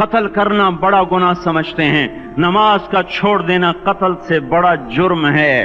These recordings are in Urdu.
قتل کرنا بڑا گناہ سمجھتے ہیں، نماز کا چھوڑ دینا قتل سے بڑا جرم ہے۔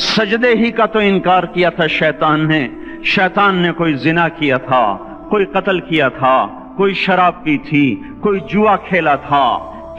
سجدے ہی کا تو انکار کیا تھا شیطان نے، شیطان نے کوئی زنا کیا تھا، کوئی قتل کیا تھا، کوئی شراب پی تھی، کوئی جوا کھیلا تھا،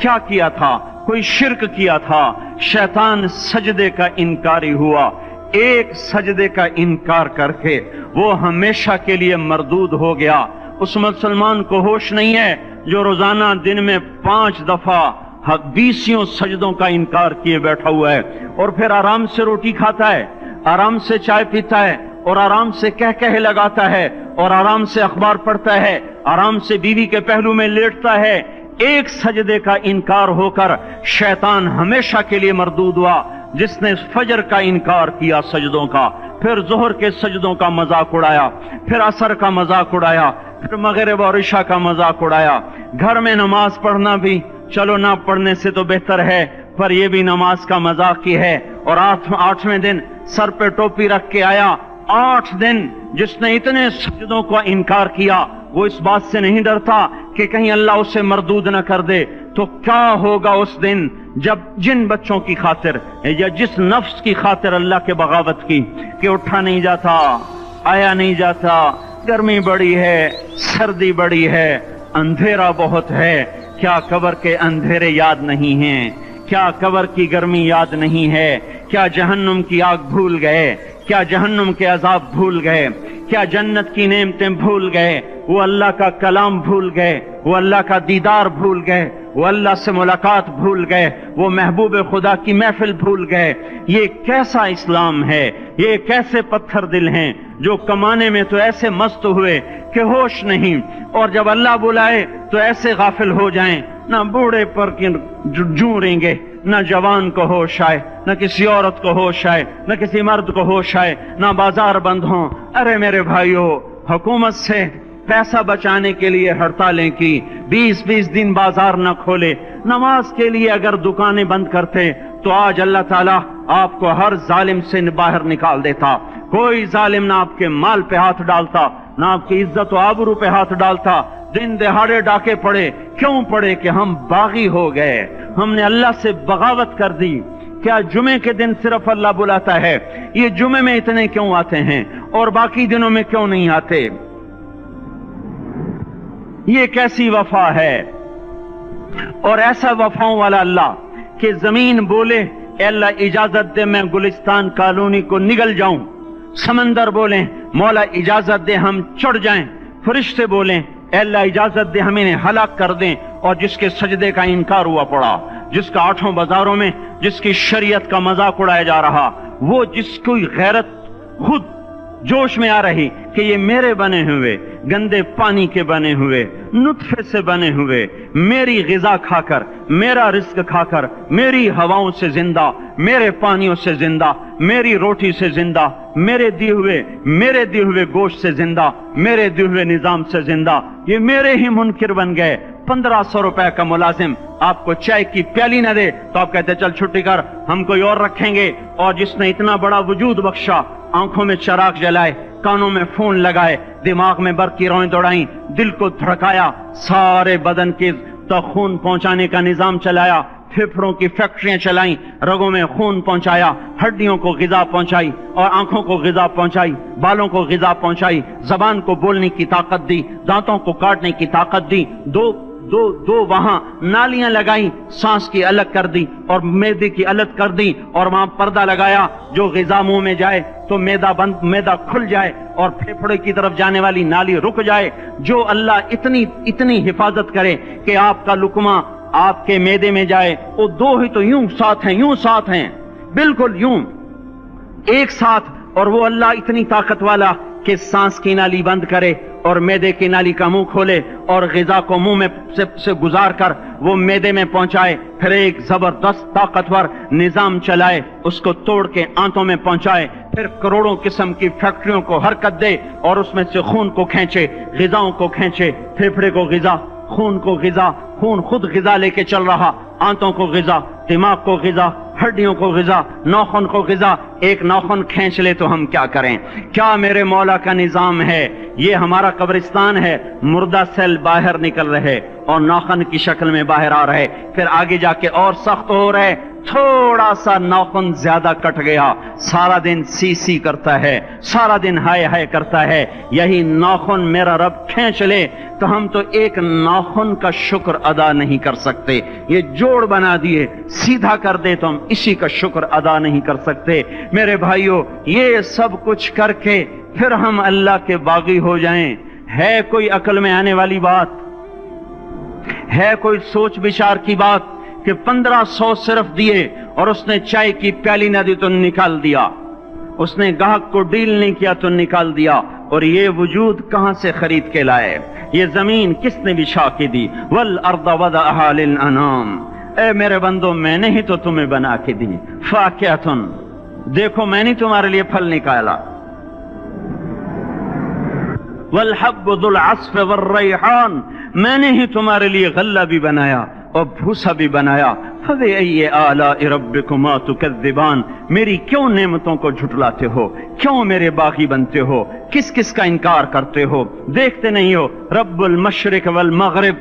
کیا کیا تھا؟ کوئی شرک کیا تھا، شیطان سجدے کا انکاری ہوا۔ ایک سجدے کا انکار کر کے وہ ہمیشہ کے لیے مردود ہو گیا۔ اس مسلمان کو ہوش نہیں ہے جو روزانہ دن میں 5 دفعہ 20 سجدوں کا انکار کیے بیٹھا ہوا ہے، اور پھر آرام سے روٹی کھاتا ہے، آرام سے چائے پیتا ہے، اور آرام سے کہہ لگاتا ہے، اور آرام سے اخبار پڑھتا ہے، آرام سے بیوی کے پہلو میں لیٹتا ہے۔ ایک سجدے کا انکار ہو کر شیطان ہمیشہ کے لیے مردود ہوا۔ جس نے فجر کا انکار کیا سجدوں کا، پھر ظہر کے سجدوں کا مذاق اڑایا، پھر عصر کا مذاق اڑایا، پھر مغرب اور عشاء کا مذاق اڑایا۔ گھر میں نماز پڑھنا بھی چلو نہ پڑھنے سے تو بہتر ہے، پر یہ بھی نماز کا مذاق ہی ہے۔ اور 8ویں دن سر پہ ٹوپی رکھ کے آیا۔ 8 دن جس نے اتنے سجدوں کا انکار کیا، وہ اس بات سے نہیں ڈرتا کہ کہیں اللہ اسے مردود نہ کر دے، تو کیا ہوگا اس دن جب جن بچوں کی خاطر یا جس نفس کی خاطر اللہ کے بغاوت کی کہ اٹھا نہیں جاتا، آیا نہیں جاتا، گرمی بڑی ہے، سردی بڑی ہے، اندھیرا بہت ہے، کیا قبر کے اندھیرے یاد نہیں ہیں؟ کیا قبر کی گرمی یاد نہیں ہے؟ کیا جہنم کی آگ بھول گئے؟ کیا جہنم کے عذاب بھول گئے؟ کیا جنت کی نعمتیں بھول گئے؟ وہ اللہ کا کلام بھول گئے، وہ اللہ کا دیدار بھول گئے، وہ اللہ سے ملاقات بھول گئے، وہ محبوب خدا کی محفل بھول گئے۔ یہ کیسا اسلام ہے؟ یہ کیسے پتھر دل ہیں جو کمانے میں تو ایسے مست ہوئے کہ ہوش نہیں، اور جب اللہ بلائے تو ایسے غافل ہو جائیں، نہ بوڑھے پر جوڑیں گے، نہ جوان کو ہوش آئے، نہ کسی عورت کو ہوش آئے، نہ کسی مرد کو ہوش آئے، نہ بازار بند ہوں۔ ارے میرے بھائیو، حکومت سے پیسہ بچانے کے لیے ہڑتالیں کی، 20 دن بازار نہ کھولے، نماز کے لیے اگر دکانیں بند کرتے تو آج اللہ تعالیٰ آپ کو ہر ظالم سے باہر نکال دیتا۔ کوئی ظالم نہ آپ کے مال پہ ہاتھ ڈالتا، نہ آپ کی عزت و آبرو پہ ہاتھ ڈالتا۔ دن دہاڑے ڈاکے پڑے، کیوں پڑے؟ کہ ہم باغی ہو گئے، ہم نے اللہ سے بغاوت کر دی۔ کیا جمعے کے دن صرف اللہ بلاتا ہے؟ یہ جمعے میں اتنے کیوں آتے ہیں اور باقی دنوں میں کیوں نہیں آتے؟ یہ کیسی وفا ہے؟ اور ایسا وفاؤں والا اللہ کہ زمین بولے اے اللہ اجازت دے میں گلستان کالونی کو نگل جاؤں، سمندر بولیں مولا اجازت دے ہم چڑھ جائیں، فرشتے بولیں اے اللہ اجازت دے ہم انہیں ہلاک کر دیں، اور جس کے سجدے کا انکار ہوا پڑا، جس کا 8 بازاروں میں جس کی شریعت کا مذاق اڑایا جا رہا، وہ جس کوئی غیرت خود جوش میں آ رہی کہ یہ میرے بنے ہوئے گندے پانی کے بنے ہوئے نطفے سے بنے ہوئے، میری غذا کھا کر، میرا رزق کھا کر، میری ہواؤں سے زندہ، میرے پانیوں سے زندہ، میری روٹی سے زندہ، میرے دیے ہوئے گوشت سے زندہ، میرے دیے ہوئے نظام سے زندہ، یہ میرے ہی منکر بن گئے۔ 1500 روپے کا ملازم آپ کو چائے کی پیالی نہ دے تو آپ کہتے چل چھٹی کر، ہم کوئی اور رکھیں گے۔ اور جس نے اتنا بڑا وجود بخشا، آنکھوں میں چراغ جلائے، کانوں میں فون لگائے، دماغ میں برق کی روئیں دوڑائیں، دل کو دھڑکایا، سارے بدن کے تک خون پہنچانے کا نظام چلایا، پھیپھڑوں کی فیکٹریاں چلائیں، رگوں میں خون پہنچایا، ہڈیوں کو غذا پہنچائی، اور آنکھوں کو غذا پہنچائی، بالوں کو غذا پہنچائی، زبان کو بولنے کی طاقت دی، دانتوں کو کاٹنے کی طاقت دی، دو وہاں نالیاں لگائیں، سانس کی الگ کر دی اور معدے کی الگ کر دی، اور وہاں پردہ لگایا، جو غذا منہ میں جائے تو معدہ کھل جائے اور پھیپھڑے کی طرف جانے والی نالی رک جائے۔ جو اللہ اتنی حفاظت کرے کہ آپ کا لقمہ آپ کے معدے میں جائے، وہ 2 ہی تو یوں ساتھ ہیں بالکل یوں ایک ساتھ، اور وہ اللہ اتنی طاقت والا کہ سانس کی نالی بند کرے اور معدے کی نالی کا منہ کھولے اور غذا کو منہ میں سے گزار کر وہ معدے میں پہنچائے، پھر ایک زبردست طاقتور نظام چلائے، اس کو توڑ کے آنتوں میں پہنچائے، پھر کروڑوں قسم کی فیکٹریوں کو حرکت دے اور اس میں سے خون کو کھینچے، غذاؤں کو کھینچے، پھیپھڑے کو غذا، خون کو غذا، خون خود غذا لے کے چل رہا، آنتوں کو غذا، دماغ کو غذا، ہڈیوں کو غذا، ناخن کو غذا۔ ایک ناخن کھینچ لے تو ہم کیا کریں؟ کیا میرے مولا کا نظام ہے؟ یہ ہمارا قبرستان ہے، مردہ سیل باہر نکل رہے اور ناخن کی شکل میں باہر آ رہے، پھر آگے جا کے اور سخت ہو رہے، تھوڑا سا ناخن زیادہ کٹ گیا، سارا دن سی سی کرتا ہے، سارا دن ہائے ہائے کرتا ہے، یہی ناخن میرا رب کھینچ لے تو ہم تو ایک ناخن کا شکر ادا نہیں کر سکتے، یہ جوڑ بنا دیے سیدھا کر دے تو ہم اسی کا شکر ادا نہیں کر سکتے۔ میرے بھائیو، یہ سب کچھ کر کے پھر ہم اللہ کے باغی ہو جائیں، ہے کوئی عقل میں آنے والی بات؟ ہے کوئی سوچ بچار کی بات کہ 1500 صرف دیے اور اس نے چائے کی پیالی نہ دی تو نکال دیا، اس نے گاہک کو ڈیل نہیں کیا تو نکال دیا، اور یہ وجود کہاں سے خرید کے لائے؟ یہ زمین کس نے بچھا کے دی؟ والارض وضعها للانام، اے میرے بندو میں نے ہی تو تمہیں بنا کے دی، فاکہۃ، دیکھو میں نے تمہارے لیے پھل نکالا، والحب ذو العصف والریحان، میں نے ہی تمہارے لیے غلہ بھی بنایا اور بھوسا بھی بنایا، فبأي آلاء ربكما تكذبان، میری کیوں نعمتوں کو جھٹلاتے ہو؟ کیوں میرے باغی بنتے ہو؟ کس کس کا انکار کرتے ہو؟ دیکھتے نہیں ہو رب المشرق والمغرب،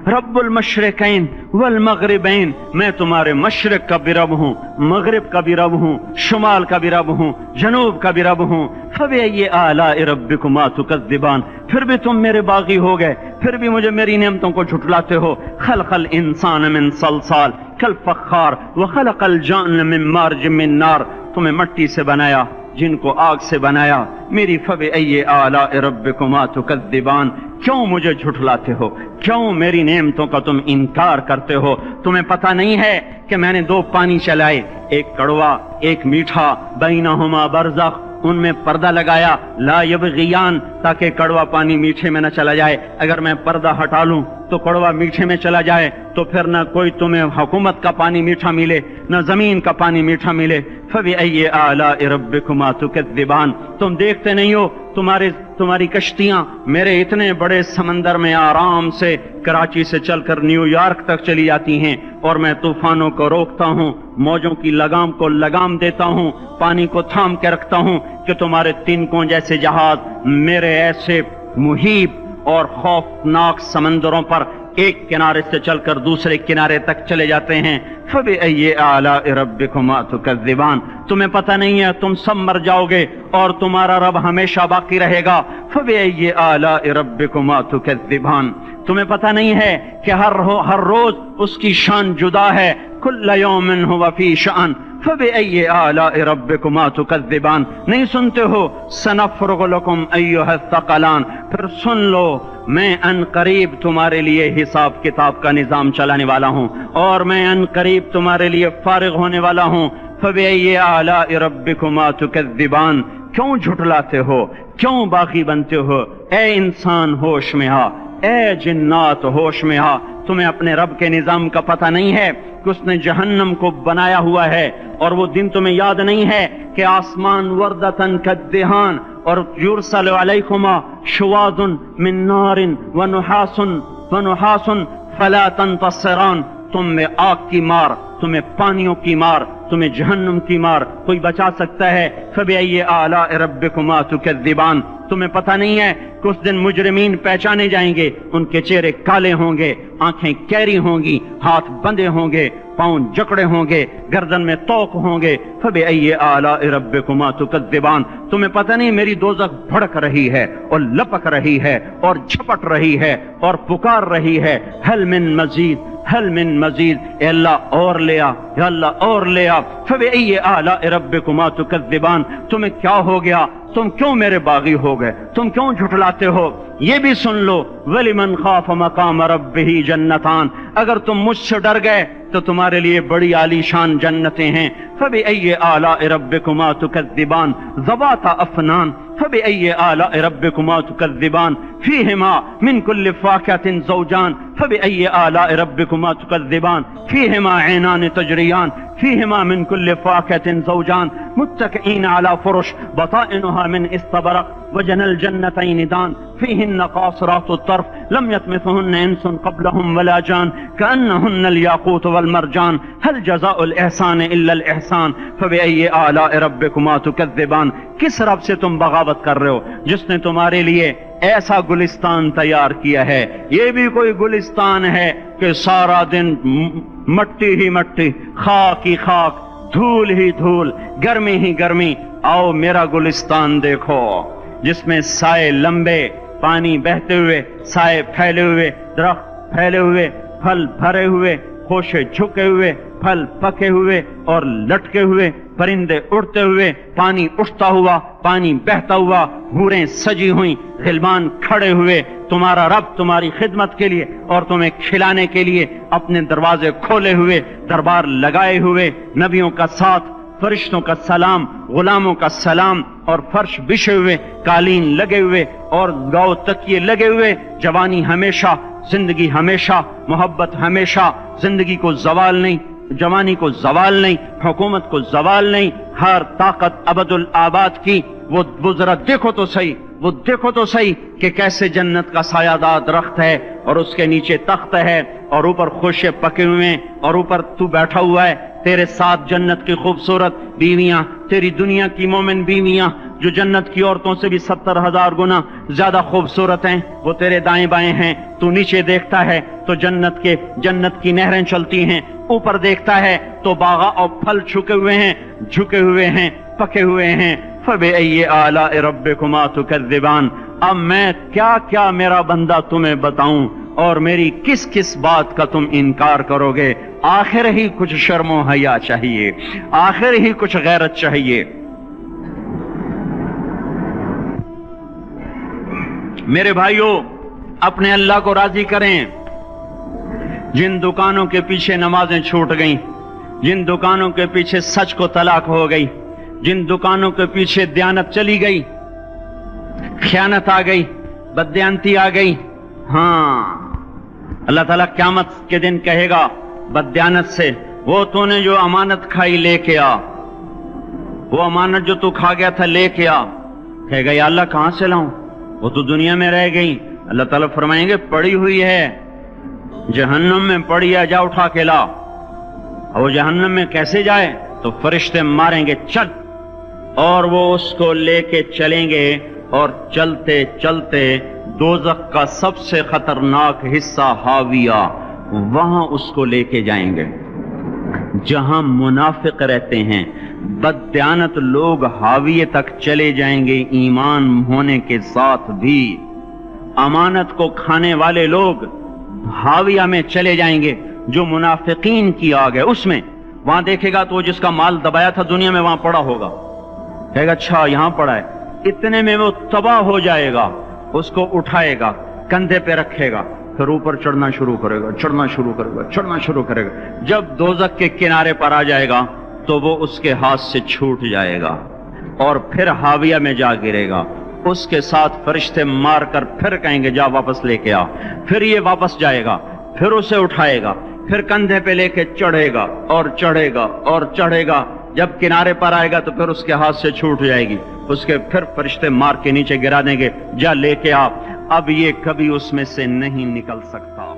رب المشرقین والمغربین، میں تمہارے مشرق کا بھی رب ہوں، مغرب کا بھی رب ہوں، شمال کا بھی رب ہوں، جنوب کا بھی رب ہوں، فبأي آلاء ربكما تكذبان، پھر بھی تم میرے باغی ہو گئے، پھر بھی مجھے میری نعمتوں کو جھٹلاتے ہو۔ خلق الانسان من صلصال کالفخار وخلق الجان من مارج من نار، تمہیں مٹی سے بنایا، جن کو آگ سے بنایا، میری فبأي آلاء ربكما تكذبان، کیوں مجھے جھٹلاتے ہو؟ کیوں میری نعمتوں کا تم انکار کرتے ہو؟ تمہیں پتہ نہیں ہے کہ میں نے دو پانی چلائے، ایک کڑوا ایک میٹھا، بینہما برزخ، ان میں پردہ لگایا، لا یبغیان، تاکہ کڑوا پانی میٹھے میں نہ چلا جائے، اگر میں پردہ ہٹا لوں تو کڑوا میٹھے میں چلا جائے تو پھر نہ کوئی تمہیں حکومت کا پانی میٹھا ملے نہ زمین کا پانی میٹھا ملے۔ فبأي آلاء ربكما تكذبان، تم دیکھتے نہیں ہو تمہاری کشتیاں میرے اتنے بڑے سمندر میں آرام سے کراچی سے چل کر نیو یارک تک چلی جاتی ہیں، اور میں طوفانوں کو روکتا ہوں، موجوں کی لگام کو لگام دیتا ہوں، پانی کو تھام کے رکھتا ہوں کہ تمہارے تنکوں جیسے جہاز میرے ایسے محیط اور خوفناک سمندروں پر ایک کنارے سے چل کر دوسرے کنارے تک چلے جاتے ہیں۔ فبأي آلاء ربكما تكذبان، تمہیں پتہ نہیں ہے تم سب مر جاؤ گے اور تمہارا رب ہمیشہ باقی رہے گا۔ فبأي آلاء ربكما تكذبان، تمہیں پتہ نہیں ہے کہ ہر روز اس کی شان جدا ہے، كل يوم هو في شأن، فبأي آلاء ربكما تكذبان، نہیں سنتے ہو؟ سنفرغ لكم أيها الثقلان، پھر سن لو میں ان قریب تمہارے لیے حساب کتاب کا نظام چلانے والا ہوں، اور میں ان قریب تمہارے لیے فارغ ہونے والا ہوں۔ فبأي آلاء ربكما تكذبان، کیوں جھٹلاتے ہو؟ کیوں باغی بنتے ہو؟ اے انسان ہوش میں آ، اے جنات ہوش میں آ، تمہیں اپنے رب کے نظام کا پتہ نہیں ہے کہ اس نے جہنم کو بنایا ہوا ہے، اور وہ دن تمہیں یاد نہیں ہے کہ آسمان وردتن کالدہان، اور یرسل علیکما شواظ من نار ونحاس فلا تنتصران، تم میں آگ کی مار، تمہیں پانیوں کی مار، تمہیں جہنم کی مار کوئی بچا سکتا ہے؟ فبأي آلاء ربكما تكذبان، تمہیں پتہ نہیں ہے کہ اس دن مجرمین پہچانے جائیں گے، ان کے چہرے کالے ہوں گے، آنکھیں کیری ہوں گی، ہاتھ بندے ہوں گے، پاؤں جکڑے ہوں گے، گردن میں توق ہوں گے۔ فبأي آلاء ربكما تكذبان، تمہیں پتہ نہیں میری دوزخ بھڑک رہی ہے اور لپک رہی ہے اور جھپٹ رہی ہے اور پکار رہی ہے، حل من مزید، حل من مزید، اے اللہ اور لے آ، یا اللہ اور لے آ۔ فبأي آلاء ربكما تكذبان، تمہیں کیا ہو گیا؟ تم کیوں میرے باغی ہو گئے؟ تم کیوں جھٹلاتے ہو؟ یہ بھی سن لو، وَلِمَنْ خَافَ مَقَامَ رَبِّهِ جَنَّتَانِ، اگر تم مجھ سے ڈر گئے تو تمہارے لیے بڑی عالی شان جنتیں ہیں۔ فبأي آلاء ربكما تكذبان ذواتا افنان، فبأي آلاء ربكما تكذبان فيهما من كل فاكهة زوجان، فبأي آلاء ربكما تكذبان فيهما عينان تجريان، فيهما من كل فاكهة زوجان متكئين على فرش بطائنها من استبرق وجنى الجنتين دان، فيهن قاصرات الطرف لم يطمثهن انس قبلهم ولا جان، كأنهن الياقوت والمرجان، هل جزاء الإحسان إلا الإحسان، فبأي آلاء ربكما تكذبان۔ کس رب سے تم بغاوت کر رہے ہو جس نے تمہارے لیے ایسا گلستان تیار کیا ہے. یہ بھی کوئی گلستان ہے کہ سارا دن مٹی ہی مٹی، خاک ہی خاک، دھول ہی دھول، گرمی ہی گرمی. آؤ میرا گلستان دیکھو جس میں سائے لمبے، پانی بہتے ہوئے، سائے پھیلے ہوئے، درخت پھیلے ہوئے، پھل بھرے ہوئے، خوشے جھکے ہوئے، پھل پکے ہوئے اور لٹکے ہوئے، پرندے اڑتے ہوئے، پانی اٹھتا ہوا، پانی بہتا ہوا، حوریں سجی ہوئیں، غلمان کھڑے ہوئے، تمہارا رب تمہاری خدمت کے لیے اور تمہیں کھلانے کے لیے اپنے دروازے کھولے ہوئے، دربار لگائے ہوئے، نبیوں کا ساتھ، فرشتوں کا سلام، غلاموں کا سلام، اور فرش بچھے ہوئے، قالین لگے ہوئے اور گاؤ تکیے لگے ہوئے. جوانی ہمیشہ، زندگی ہمیشہ، محبت ہمیشہ، زندگی کو زوال نہیں، جوانی کو زوال نہیں، حکومت کو زوال نہیں، ہر طاقت ابد الآباد کی. وہ ذرا دیکھو تو صحیح، وہ دیکھو تو صحیح کہ کیسے جنت کا سایہ دار درخت ہے اور اس کے نیچے تخت ہے اور اوپر خوشے پکے ہوئے ہیں اور اوپر تو بیٹھا ہوا ہے. تیرے ساتھ جنت کی خوبصورت بیویاں، تیری دنیا کی مومن بیویاں جو جنت کی عورتوں سے بھی 70,000 گنا زیادہ خوبصورت ہیں، وہ تیرے دائیں بائیں ہیں. تو نیچے دیکھتا ہے تو جنت کی نہریں چلتی ہیں، اوپر دیکھتا ہے تو باغ اور پھل جھکے ہوئے ہیں، پکے ہوئے ہیں. فَبِأَيِّ آلَاءِ رَبِّكُمَا تُكَذِّبَانِ. اب میں کیا کیا میرا بندہ تمہیں بتاؤں اور میری کس کس بات کا تم انکار کرو گے. آخر ہی کچھ شرم و حیا چاہیے، آخر ہی کچھ غیرت چاہیے. میرے بھائیوں، اپنے اللہ کو راضی کریں. جن دکانوں کے پیچھے نمازیں چھوٹ گئیں، جن دکانوں کے پیچھے سچ کو طلاق ہو گئی، جن دکانوں کے پیچھے دیانت چلی گئی، خیانت آ گئی، بددیانتی آ گئی، ہاں اللہ تعالیٰ قیامت کے دن کہے گا بددیانت سے، وہ تو نے جو امانت کھائی لے کے آ، وہ امانت جو تو کھا گیا تھا لے کے آ. کہے گا یا اللہ کہاں سے لاؤں، وہ تو دنیا میں رہ گئی. اللہ تعالیٰ فرمائیں گے پڑی ہوئی ہے جہنم میں، پڑی ہے، جا اٹھا کے لا. اور وہ جہنم میں کیسے جائے؟ تو فرشتے ماریں گے چل، اور وہ اس کو لے کے چلیں گے اور چلتے چلتے دوزخ کا سب سے خطرناک حصہ حاویہ، وہاں اس کو لے کے جائیں گے جہاں منافق رہتے ہیں. بددیانت لوگ حاویہ تک چلے جائیں گے ایمان ہونے کے ساتھ بھی. امانت کو کھانے والے لوگ حاویہ میں چلے جائیں گے جو منافقین کی آگ ہے اس میں. وہاں دیکھے گا تو وہ جس کا مال دبایا تھا دنیا میں وہاں پڑا ہوگا، کہے گا اچھا یہاں پڑا ہے. اتنے میں وہ تباہ ہو جائے گا، اس کو اٹھائے گا، کندھے پہ رکھے گا، پھر اوپر چڑھنا شروع کرے گا، چڑھنا شروع کرے گا، چڑھنا شروع کرے گا. جب دوزخ کے کنارے پر آ جائے گا تو وہ اس کے ہاتھ سے چھوٹ جائے گا اور پھر حاویہ میں جا گرے گا. اس کے ساتھ فرشتے مار کر پھر کہیں گے جا واپس لے کے آ. پھر یہ واپس جائے گا، پھر اسے اٹھائے گا، پھر کندھے پہ لے کے چڑھے گا اور چڑھے گا اور چڑھے گا. جب کنارے پر آئے گا تو پھر اس کے ہاتھ سے چھوٹ جائے گی، اس کے پھر فرشتے مار کے نیچے گرا دیں گے جا لے کے آ. اب یہ کبھی اس میں سے نہیں نکل سکتا.